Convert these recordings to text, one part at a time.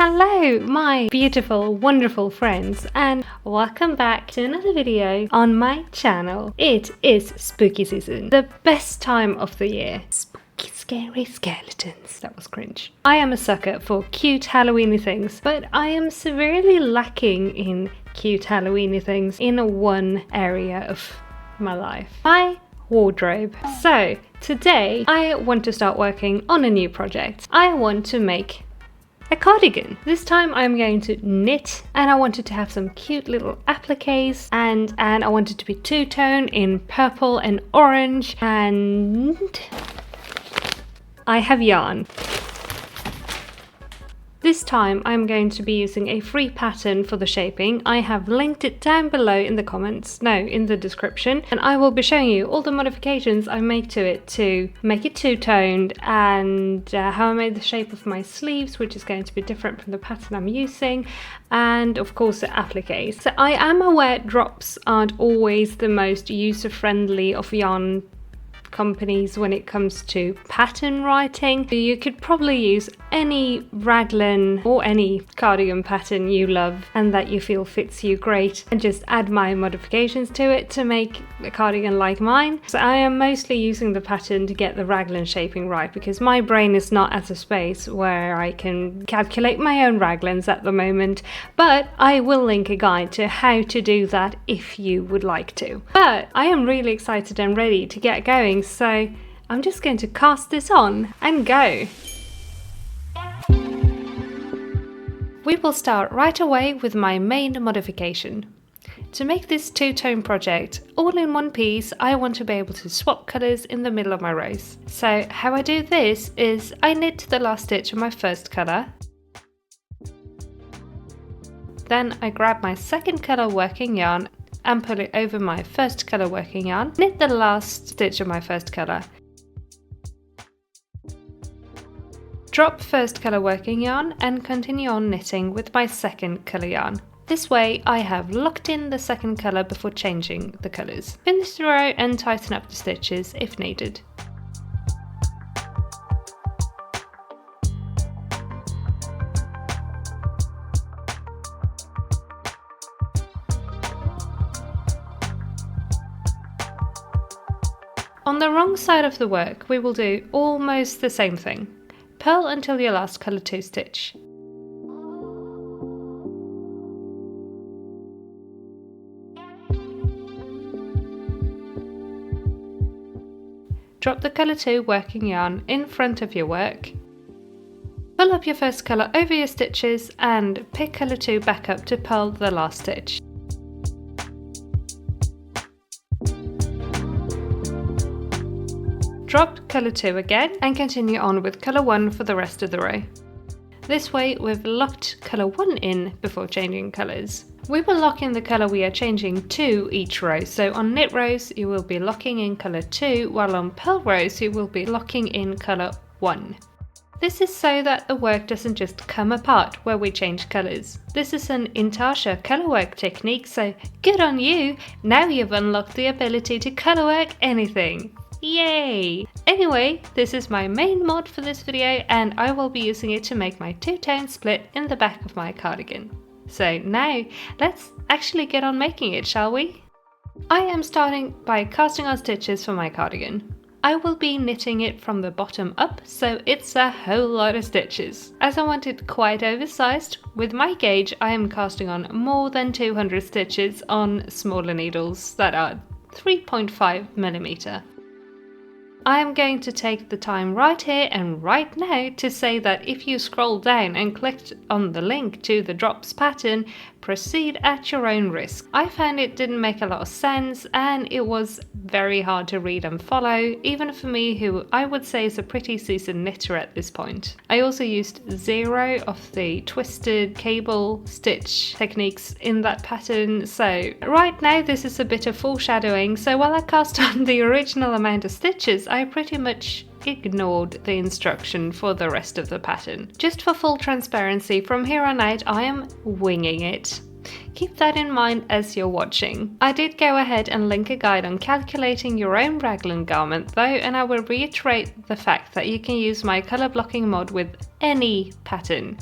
Hello my beautiful, wonderful friends, and welcome back to another video on my channel. It is spooky season, the best time of the year. Spooky, scary skeletons. That was cringe. I am a sucker for cute Halloweeny things, but I am severely lacking in cute Halloweeny things in one area of my life. My wardrobe. So today I want to start working on a new project. I want to make a cardigan. This time I'm going to knit, and I wanted to have some cute little appliques, and I wanted to be two-tone in purple and orange, and I have yarn. This time I'm going to be using a free pattern for the shaping. I have linked it down below in the comments, no, in the description, and I will be showing you all the modifications I make to it to make it two-toned, and how I made the shape of my sleeves, which is going to be different from the pattern I'm using, and of course the appliques. So I am aware drops aren't always the most user-friendly of yarn companies when it comes to pattern writing. You could probably use any raglan or any cardigan pattern you love and that you feel fits you great, and just add my modifications to it to make a cardigan like mine. So I am mostly using the pattern to get the raglan shaping right, because my brain is not at a space where I can calculate my own raglans at the moment, but I will link a guide to how to do that if you would like to. But I am really excited and ready to get going, so I'm just going to cast this on and go. We will start right away with my main modification. To make this two-tone project all in one piece, I want to be able to swap colours in the middle of my rows. So how I do this is I knit the last stitch of my first colour. Then I grab my second colour working yarn and pull it over my first colour working yarn. Knit the last stitch of my first colour. Drop first colour working yarn and continue on knitting with my second colour yarn. This way I have locked in the second colour before changing the colours. Finish the row and tighten up the stitches if needed. On the wrong side of the work we will do almost the same thing. Purl until your last colour 2 stitch. Drop the colour 2 working yarn in front of your work. Pull up your first colour over your stitches and pick colour 2 back up to purl the last stitch. Drop colour 2 again and continue on with colour 1 for the rest of the row. This way we've locked colour 1 in before changing colours. We will lock in the colour we are changing to each row, so on knit rows you will be locking in colour 2, while on purl rows you will be locking in colour 1. This is so that the work doesn't just come apart where we change colours. This is an intarsia colourwork technique, so good on you! Now you've unlocked the ability to colourwork anything! Yay! Anyway, this is my main mod for this video, and I will be using it to make my two-tone split in the back of my cardigan. So now, let's actually get on making it, shall we? I am starting by casting on stitches for my cardigan. I will be knitting it from the bottom up, so it's a whole lot of stitches. As I want it quite oversized, with my gauge I am casting on more than 200 stitches on smaller needles that are 3.5mm. I am going to take the time right here and right now to say that if you scroll down and clicked on the link to the drops pattern, proceed at your own risk. I found it didn't make a lot of sense, and it was very hard to read and follow, even for me who I would say is a pretty seasoned knitter at this point. I also used 0 of the twisted cable stitch techniques in that pattern, so right now this is a bit of foreshadowing. So while I cast on the original amount of stitches, I pretty much ignored the instruction for the rest of the pattern. Just for full transparency, from here on out I am winging it. Keep that in mind as you're watching. I did go ahead and link a guide on calculating your own raglan garment though, and I will reiterate the fact that you can use my colour blocking mod with any pattern.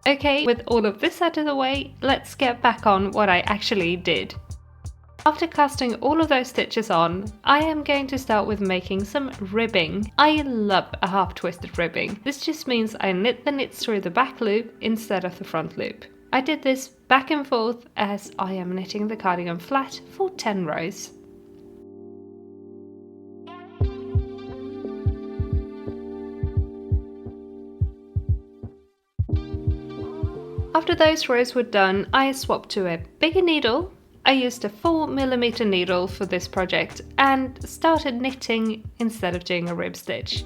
Okay, with all of this out of the way, let's get back on what I actually did. After casting all of those stitches on, I am going to start with making some ribbing. I love a half twisted ribbing. This just means I knit the knits through the back loop instead of the front loop. I did this back and forth as I am knitting the cardigan flat for 10 rows. After those rows were done, I swapped to a bigger needle. I used a 4mm needle for this project and started knitting instead of doing a rib stitch.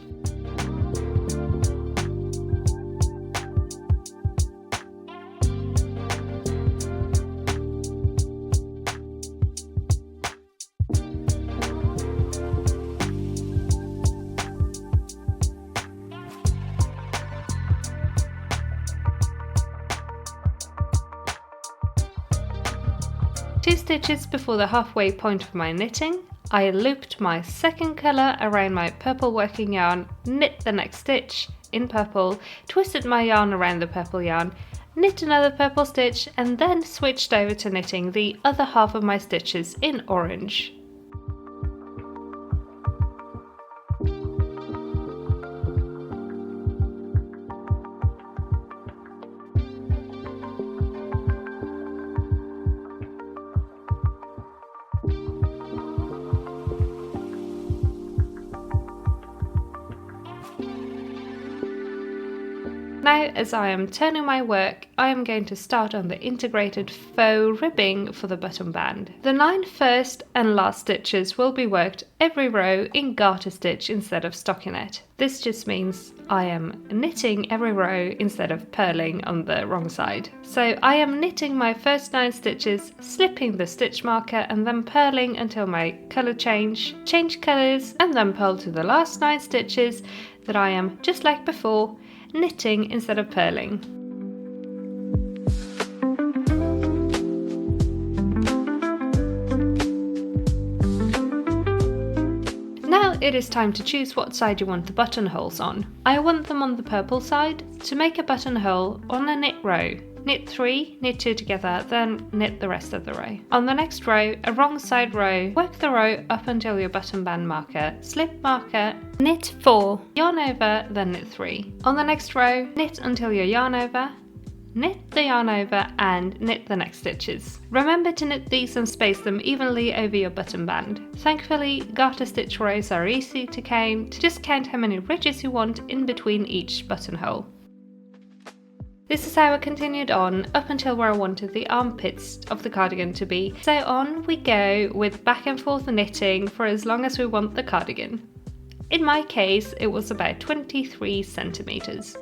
Two stitches before the halfway point of my knitting, I looped my second colour around my purple working yarn, knit the next stitch in purple, twisted my yarn around the purple yarn, knit another purple stitch, and then switched over to knitting the other half of my stitches in orange. Now, as I am turning my work, I am going to start on the integrated faux ribbing for the button band. The 9 first and last stitches will be worked every row in garter stitch instead of stockinette. This just means I am knitting every row instead of purling on the wrong side. So I am knitting my first 9 stitches, slipping the stitch marker and then purling until my colour change colours, and then purl to the last 9 stitches that I am, just like before, knitting instead of purling. Now it is time to choose what side you want the buttonholes on. I want them on the purple side. To make a buttonhole on a knit row, knit 3, knit 2 together, then knit the rest of the row. On the next row, a wrong side row, work the row up until your button band marker, slip marker, knit 4, yarn over, then knit 3. On the next row, knit until your yarn over, knit the yarn over and knit the next stitches. Remember to knit these and space them evenly over your button band. Thankfully, garter stitch rows are easy to count. Just count how many ridges you want in between each buttonhole. This is how I continued on up until where I wanted the armpits of the cardigan to be. So on we go with back and forth knitting for as long as we want the cardigan. In my case, it was about 23 centimeters.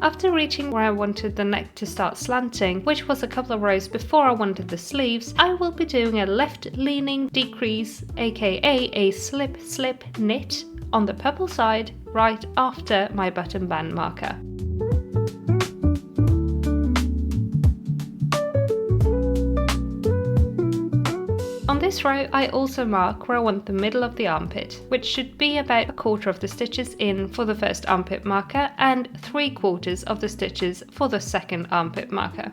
After reaching where I wanted the neck to start slanting, which was a couple of rows before I wanted the sleeves, I will be doing a left leaning decrease, aka a slip slip knit on the purple side right after my button band marker. On this row, I also mark where I want the middle of the armpit, which should be about 1/4 of the stitches in for the first armpit marker and 3/4 of the stitches for the second armpit marker.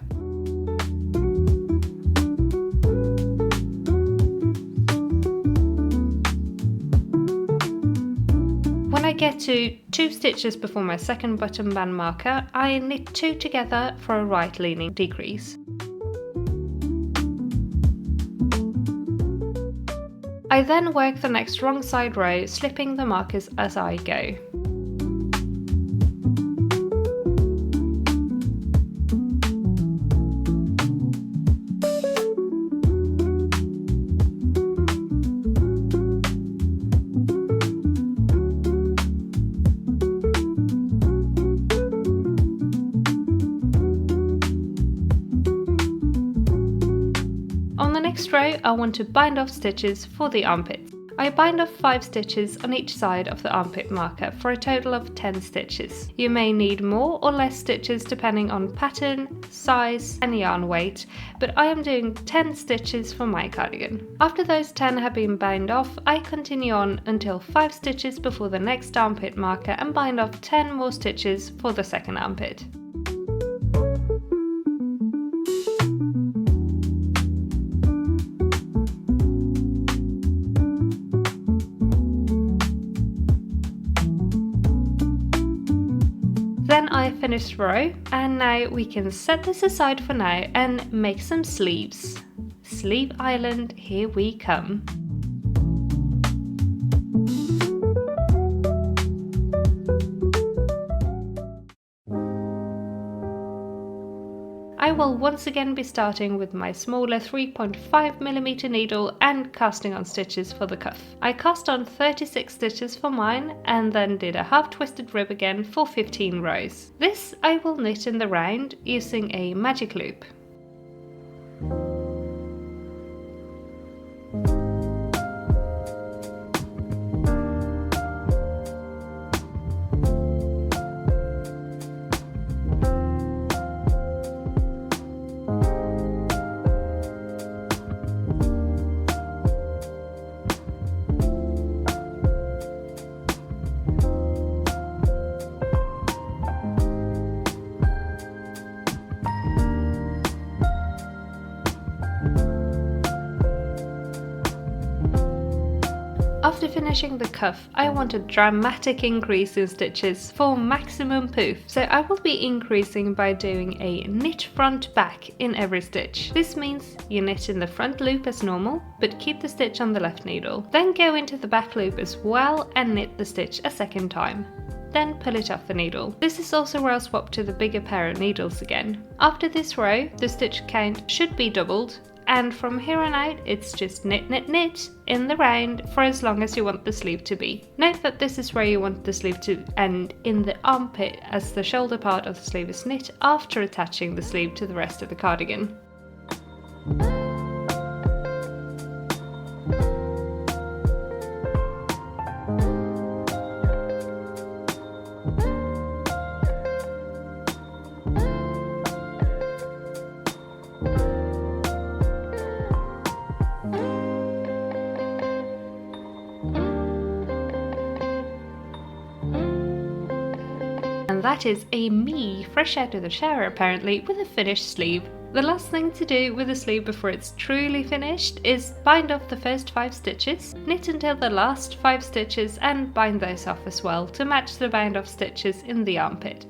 When I get to 2 stitches before my second button band marker, I knit 2 together for a right leaning decrease. I then work the next wrong side row, slipping the markers as I go. On the next row, I want to bind off stitches for the armpits. I bind off 5 stitches on each side of the armpit marker for a total of 10 stitches. You may need more or less stitches depending on pattern, size and yarn weight, but I am doing 10 stitches for my cardigan. After those 10 have been bound off, I continue on until 5 stitches before the next armpit marker and bind off 10 more stitches for the second armpit. Then I finish the row, and now we can set this aside for now and make some sleeves. Sleeve Island, here we come. I will once again be starting with my smaller 3.5mm needle and casting on stitches for the cuff. I cast on 36 stitches for mine and then did a half twisted rib again for 15 rows. This I will knit in the round using a magic loop. After finishing the cuff, I want a dramatic increase in stitches for maximum poof, so I will be increasing by doing a knit front back in every stitch. This means you knit in the front loop as normal, but keep the stitch on the left needle. Then go into the back loop as well and knit the stitch a second time. Then pull it off the needle. This is also where I'll swap to the bigger pair of needles again. After this row, the stitch count should be doubled, and from here on out it's just knit, knit, knit in the round for as long as you want the sleeve to be. Note that this is where you want the sleeve to end in the armpit, as the shoulder part of the sleeve is knit after attaching the sleeve to the rest of the cardigan. And that is a me fresh out of the shower apparently with a finished sleeve. The last thing to do with the sleeve before it's truly finished is bind off the first 5 stitches, knit until the last 5 stitches and bind those off as well to match the bound off stitches in the armpit.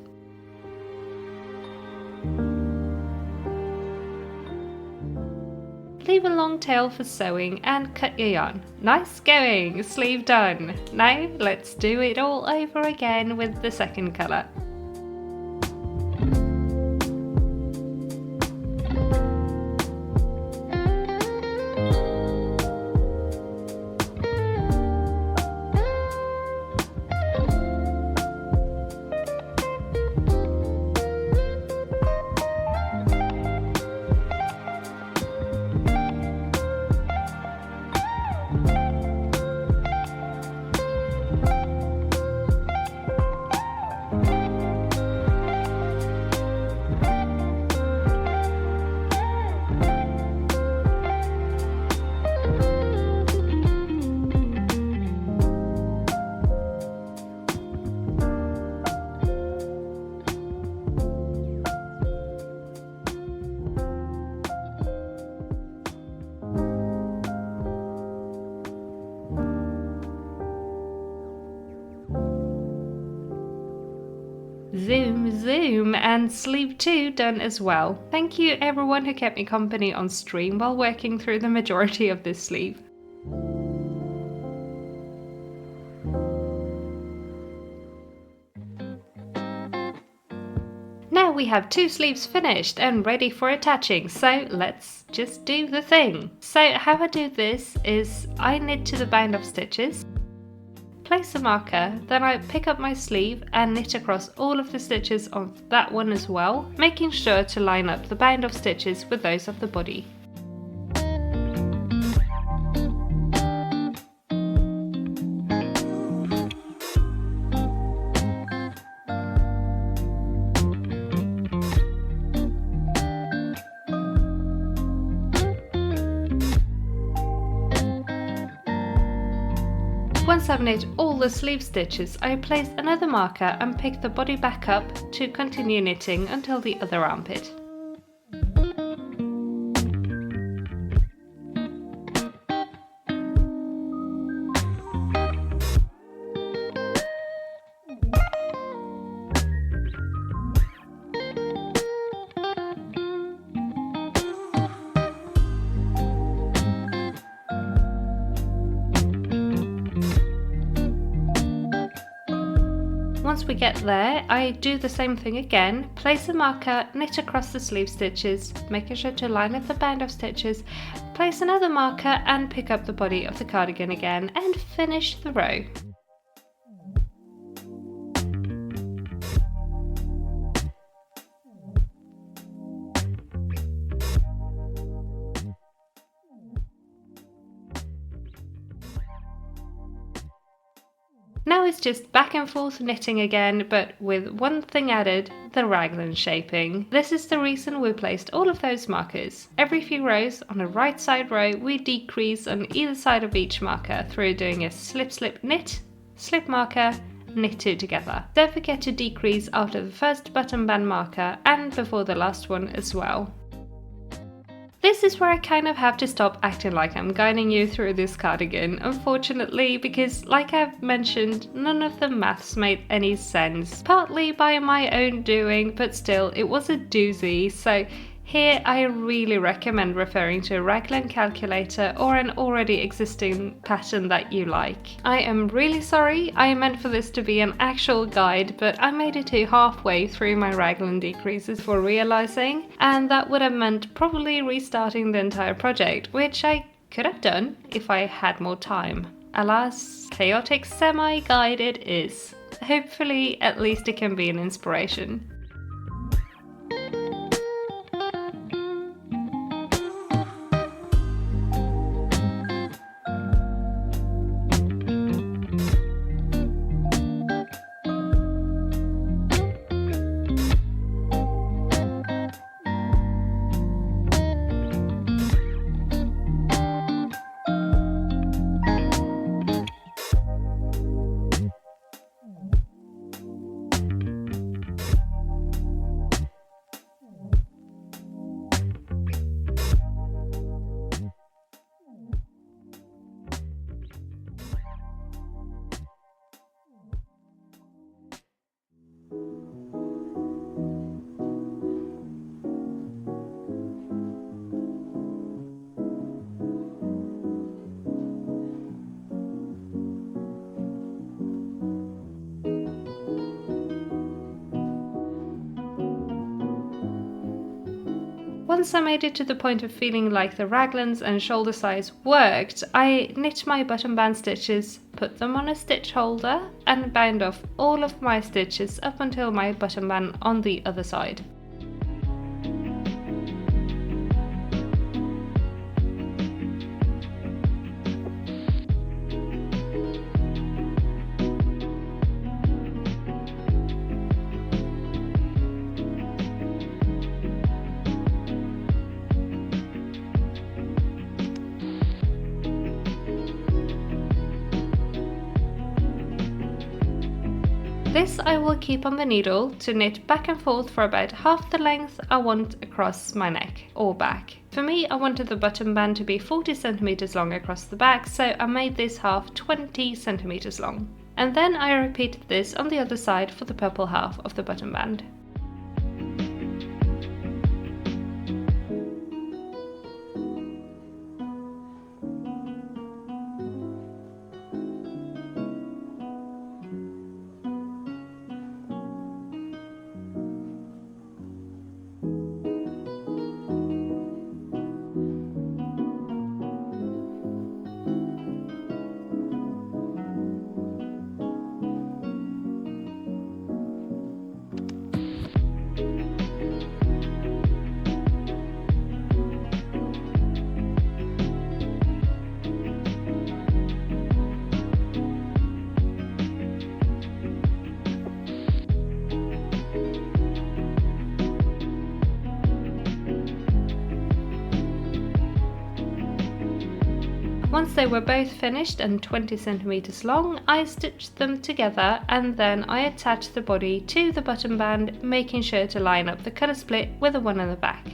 Leave a long tail for sewing and cut your yarn. Nice going, sleeve done. Now let's do it all over again with the second colour. Zoom, zoom, and sleeve 2 done as well. Thank you everyone who kept me company on stream while working through the majority of this sleeve. we have 2 sleeves finished and ready for attaching, so let's just do the thing. So how I do this is I knit to the bind of stitches, place a marker, then I pick up my sleeve and knit across all of the stitches of that one as well, making sure to line up the bind of stitches with those of the body. Once I've knit all the sleeve stitches, I place another marker and pick the body back up to continue knitting until the other armpit. Once we get there, I do the same thing again, place a marker, knit across the sleeve stitches, making sure to line up the band of stitches, place another marker and pick up the body of the cardigan again and finish the row. Now it's just back and forth knitting again, but with one thing added, the raglan shaping. This is the reason we placed all of those markers. Every few rows on the right side row, we decrease on either side of each marker through doing a slip slip knit, slip marker, knit 2 together. Don't forget to decrease after the first button band marker and before the last one as well. This is where I kind of have to stop acting like I'm guiding you through this cardigan, unfortunately, because like I've mentioned, none of the maths made any sense. Partly by my own doing, but still, it was a doozy, so here I really recommend referring to a raglan calculator or an already existing pattern that you like. I am really sorry, I meant for this to be an actual guide, but I made it to halfway through my raglan decreases before realizing, and that would have meant probably restarting the entire project, which I could have done if I had more time. Alas, chaotic semi-guide it is. Hopefully, at least it can be an inspiration. Once I made it to the point of feeling like the raglans and shoulder size worked, I knit my button band stitches, put them on a stitch holder and bound off all of my stitches up until my button band on the other side. This I will keep on the needle to knit back and forth for about half the length I want across my neck or back. For me, I wanted the button band to be 40 centimeters long across the back, so I made this half 20 centimeters long. And then I repeated this on the other side for the purple half of the button band. Once they were both finished and 20 centimeters long, I stitched them together and then I attached the body to the button band, making sure to line up the colour split with the one on the back.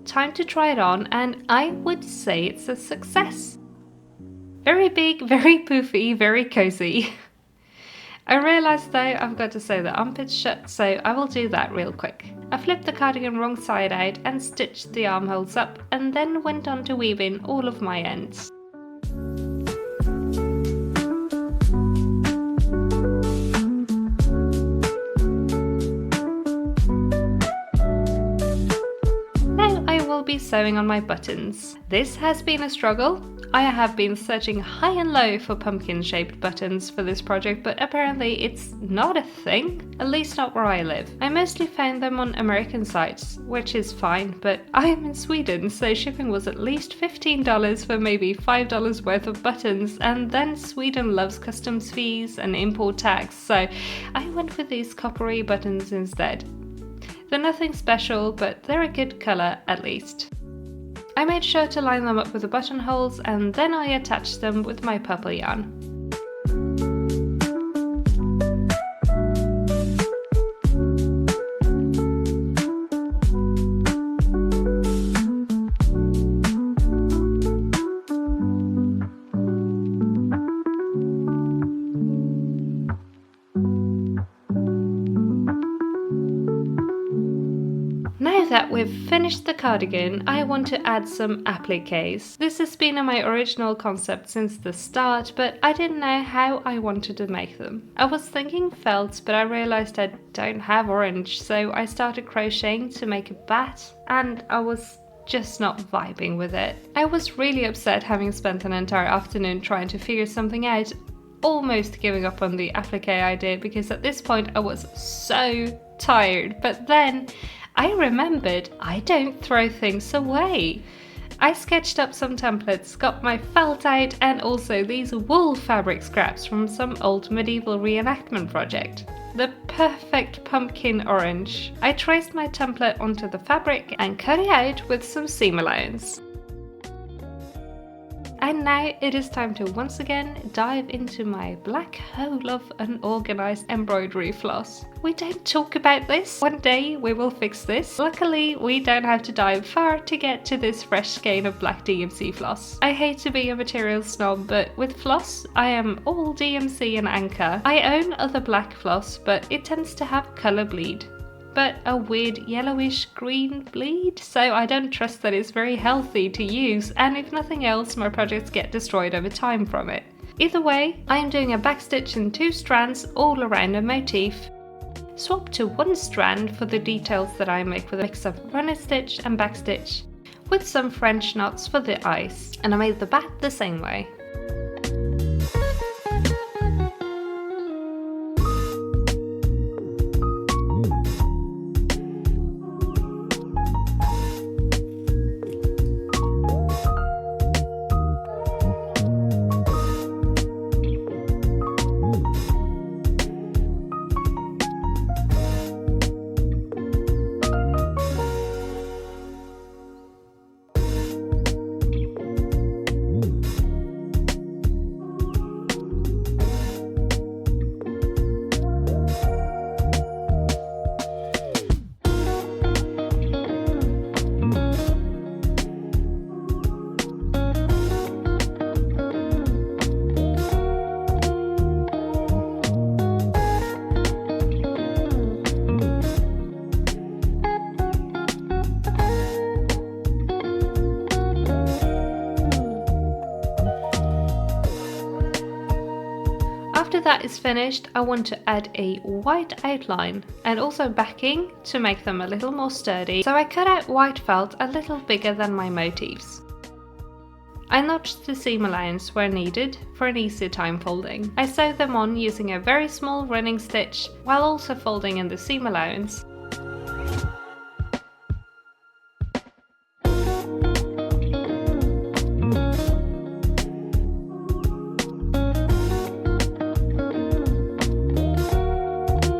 Time to try it on, and I would say it's a success. Very big, very poofy, very cozy. I realised though I've got to sew the armpits shut, so I will do that real quick. I flipped the cardigan wrong side out and stitched the armholes up, and then went on to weave in all of my ends. Be sewing on my buttons. This has been a struggle. I have been searching high and low for pumpkin shaped buttons for this project, but apparently it's not a thing, at least not where I live. I mostly found them on American sites, which is fine, but I am in Sweden, so shipping was at least $15 for maybe $5 worth of buttons, and then Sweden loves customs fees and import tax, so I went with these coppery buttons instead. They're nothing special, but they're a good colour at least. I made sure to line them up with the buttonholes, and then I attached them with my purple yarn. Now that we've finished the cardigan, I want to add some appliques. This has been in my original concept since the start, but I didn't know how I wanted to make them. I was thinking felt, but I realised I don't have orange, so I started crocheting to make a bat, and I was just not vibing with it. I was really upset having spent an entire afternoon trying to figure something out, almost giving up on the appliqué idea because at this point I was so tired, but then I remembered I don't throw things away. I sketched up some templates, got my felt out, and also these wool fabric scraps from some old medieval reenactment project. The perfect pumpkin orange. I traced my template onto the fabric and cut it out with some seam allowance. And now it is time to once again dive into my black hole of unorganized embroidery floss. We don't talk about this. One day we will fix this. Luckily, we don't have to dive far to get to this fresh skein of black DMC floss. I hate to be a material snob, but with floss, I am all DMC and anchor. I own other black floss, but it tends to have color bleed. But a weird yellowish green bleed, so I don't trust that it's very healthy to use, and if nothing else, my projects get destroyed over time from it. Either way, I am doing a backstitch in 2 strands all around a motif. Swap to 1 strand for the details that I make with a mix of runner stitch and backstitch, with some French knots for the eyes, and I made the bat the same way. After that is finished, I want to add a white outline and also backing to make them a little more sturdy, so I cut out white felt a little bigger than my motifs. I notched the seam allowance where needed for an easier time folding. I sewed them on using a very small running stitch while also folding in the seam allowance.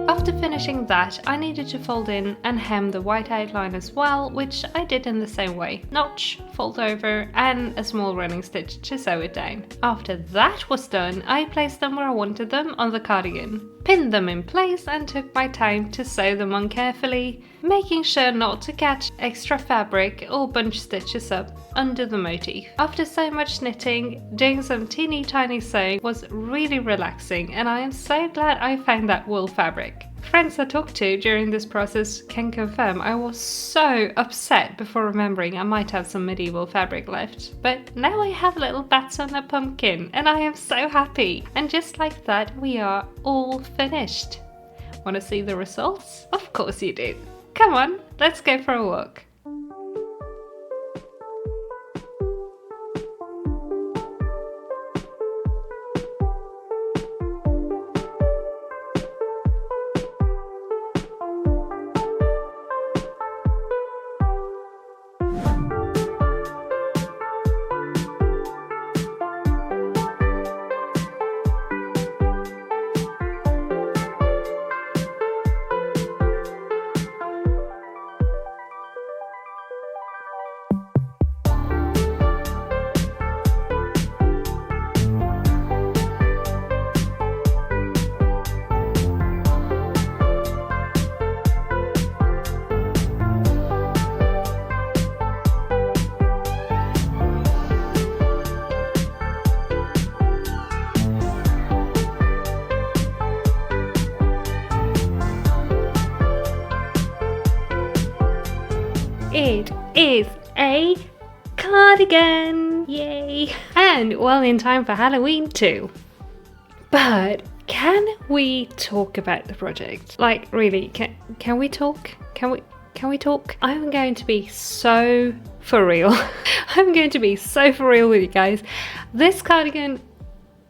After finishing that, I needed to fold in and hem the white outline as well, which I did in the same way. Notch, fold over, and a small running stitch to sew it down. After that was done, I placed them where I wanted them on the cardigan, pinned them in place and took my time to sew them on carefully, making sure not to catch extra fabric or bunch stitches up under the motif. After so much knitting, doing some teeny tiny sewing was really relaxing, and I am so glad I found that wool fabric. Friends I talked to during this process can confirm I was so upset before remembering I might have some medieval fabric left. But now I have little bats on a pumpkin and I am so happy. And just like that, we are all finished. Want to see the results? Of course you do. Come on, let's go for a walk. It is a cardigan! Yay! And well in time for Halloween too. But can we talk about the project? Like really, can we talk? Can we talk? I'm going to be so for real. I'm going to be so for real with you guys. This cardigan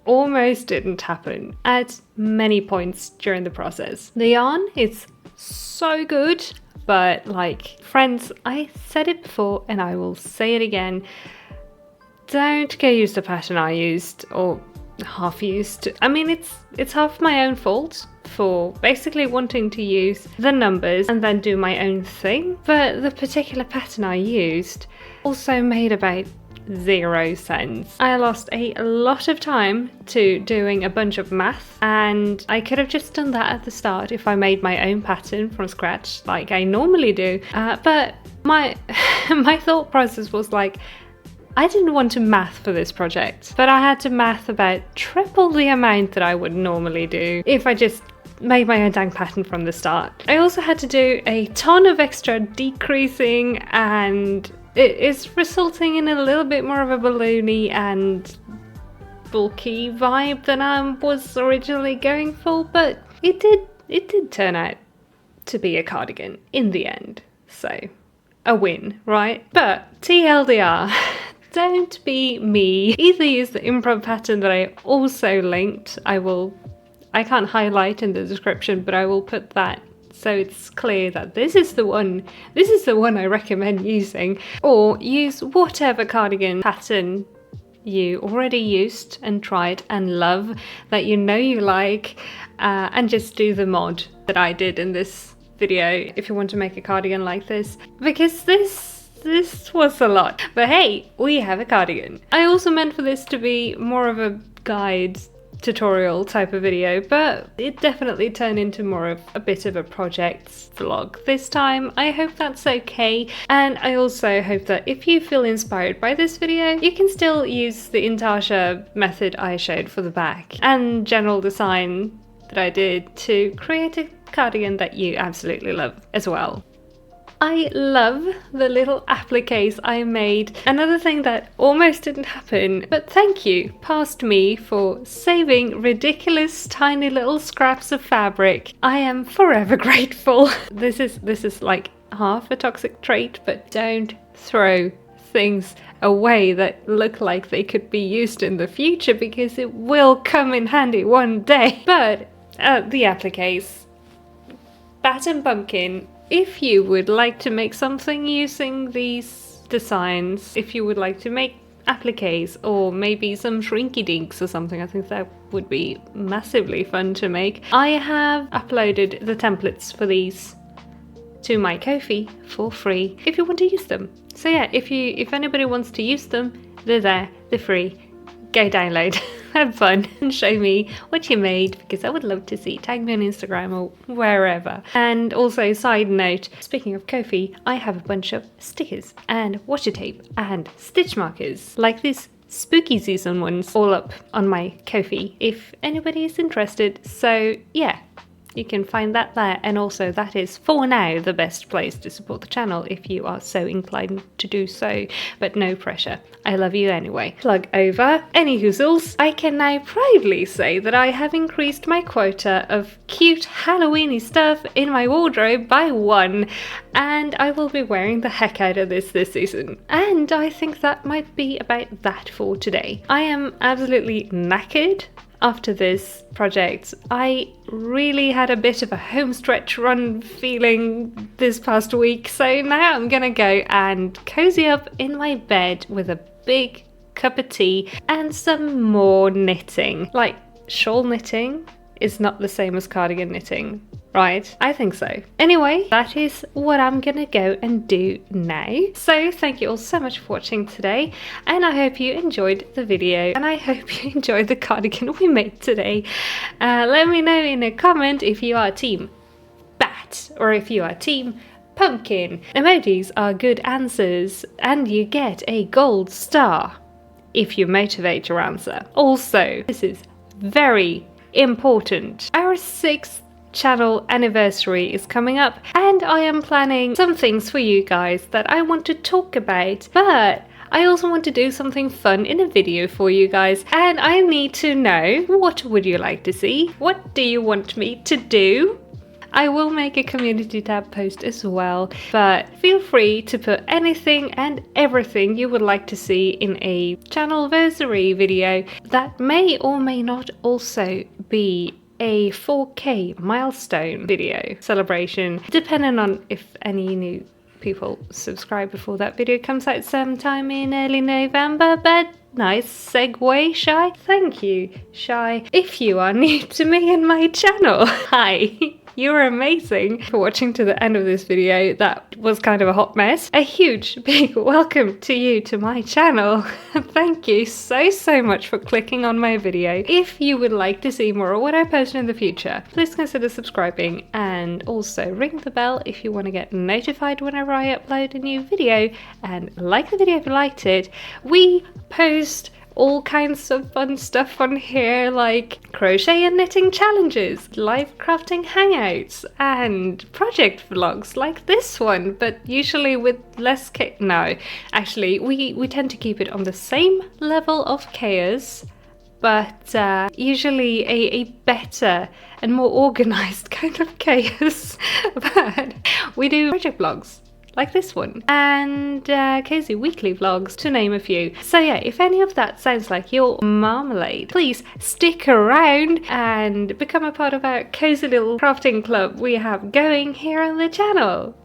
almost didn't happen at many points during the process. The yarn is so good. But like, friends, I said it before and I will say it again. Don't go use the pattern I used or half used. I mean, it's half my own fault for basically wanting to use the numbers and then do my own thing. But the particular pattern I used also made about 0 sense. I lost a lot of time to doing a bunch of math, and I could have just done that at the start if I made my own pattern from scratch like I normally do. But my my thought process was like, I didn't want to math for this project, but I had to math about triple the amount that I would normally do if I just made my own dang pattern from the start. I also had to do a ton of extra decreasing, and it is resulting in a little bit more of a balloony and bulky vibe than I was originally going for, but it did turn out to be a cardigan in the end. So, a win, right? But TLDR, don't be me. Either use the improv pattern that I also linked. I can't highlight in the description, but I will put that so it's clear that this is the one I recommend using, or use whatever cardigan pattern you already used and tried and love, that you know you like, and just do the mod that I did in this video if you want to make a cardigan like this, because this was a lot. But hey, we have a cardigan. I also meant for this to be more of a guide tutorial type of video, but it definitely turned into more of a bit of a project vlog this time. I hope that's okay, and I also hope that if you feel inspired by this video, you can still use the intarsia method I showed for the back and general design that I did to create a cardigan that you absolutely love as well. I love the little appliques I made. Another thing that almost didn't happen, but thank you, past me, for saving ridiculous tiny little scraps of fabric. I am forever grateful. This is like half a toxic trait, but don't throw things away that look like they could be used in the future, because it will come in handy one day. But the appliques, Bat and Pumpkin, if you would like to make something using these designs, if you would like to make appliques or maybe some shrinky dinks or something, I think that would be massively fun to make. I have uploaded the templates for these to my Ko-fi for free if you want to use them. So yeah, if anybody wants to use them, they're there, they're free. Go download, have fun, and show me what you made, because I would love to see. Tag me on Instagram or wherever. And also, side note, speaking of Ko-fi, I have a bunch of stickers and washi tape and stitch markers, like these spooky season ones, all up on my Ko-fi if anybody is interested. So yeah, you can find that there, and also that is for now the best place to support the channel if you are so inclined to do so, but no pressure. I love you anyway. Plug over. Any hoozles, I can now proudly say that I have increased my quota of cute Halloweeny stuff in my wardrobe by 1, and I will be wearing the heck out of this season. And I think that might be about that for today. I am absolutely knackered after this project. I really had a bit of a homestretch run feeling this past week, so now I'm gonna go and cozy up in my bed with a big cup of tea and some more knitting. Like, shawl knitting is not the same as cardigan knitting, right? I think so. Anyway, that is what I'm gonna go and do now. So thank you all so much for watching today, and I hope you enjoyed the video, and I hope you enjoyed the cardigan we made today. Let me know in a comment if you are team bat or if you are team pumpkin. Emojis are good answers, and you get a gold star if you motivate your answer. Also, this is very important. Our 6th channel anniversary is coming up, and I am planning some things for you guys that I want to talk about, but I also want to do something fun in a video for you guys, and I need to know, what would you like to see? What do you want me to do? I will make a community tab post as well, but feel free to put anything and everything you would like to see in a channelversary video that may or may not also be a 4K milestone video celebration, depending on if any new people subscribe before that video comes out sometime in early November. But nice segue, Shaiyeh. Thank you, Shaiyeh. If you are new to me and my channel, hi. You're amazing for watching to the end of this video. That was kind of a hot mess. A huge big welcome to you to my channel. Thank you so much for clicking on my video. If you would like to see more of what I post in the future, please consider subscribing, and also ring the bell if you want to get notified whenever I upload a new video, and like the video if you liked it. We post all kinds of fun stuff on here, like crochet and knitting challenges, live crafting hangouts, and project vlogs like this one, but usually with less no, actually we tend to keep it on the same level of chaos, but usually a better and more organized kind of chaos. But we do project vlogs like this one, and cozy weekly vlogs, to name a few. So yeah, if any of that sounds like your marmalade, please stick around and become a part of our cozy little crafting club we have going here on the channel.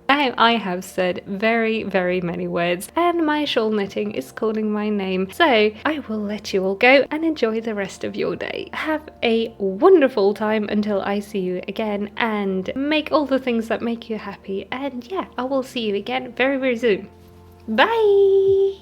Now I have said very many words, and my shawl knitting is calling my name, so I will let you all go and enjoy the rest of your day. Have a wonderful time until I see you again, and make all the things that make you happy, and yeah, I will see you again very soon. Bye!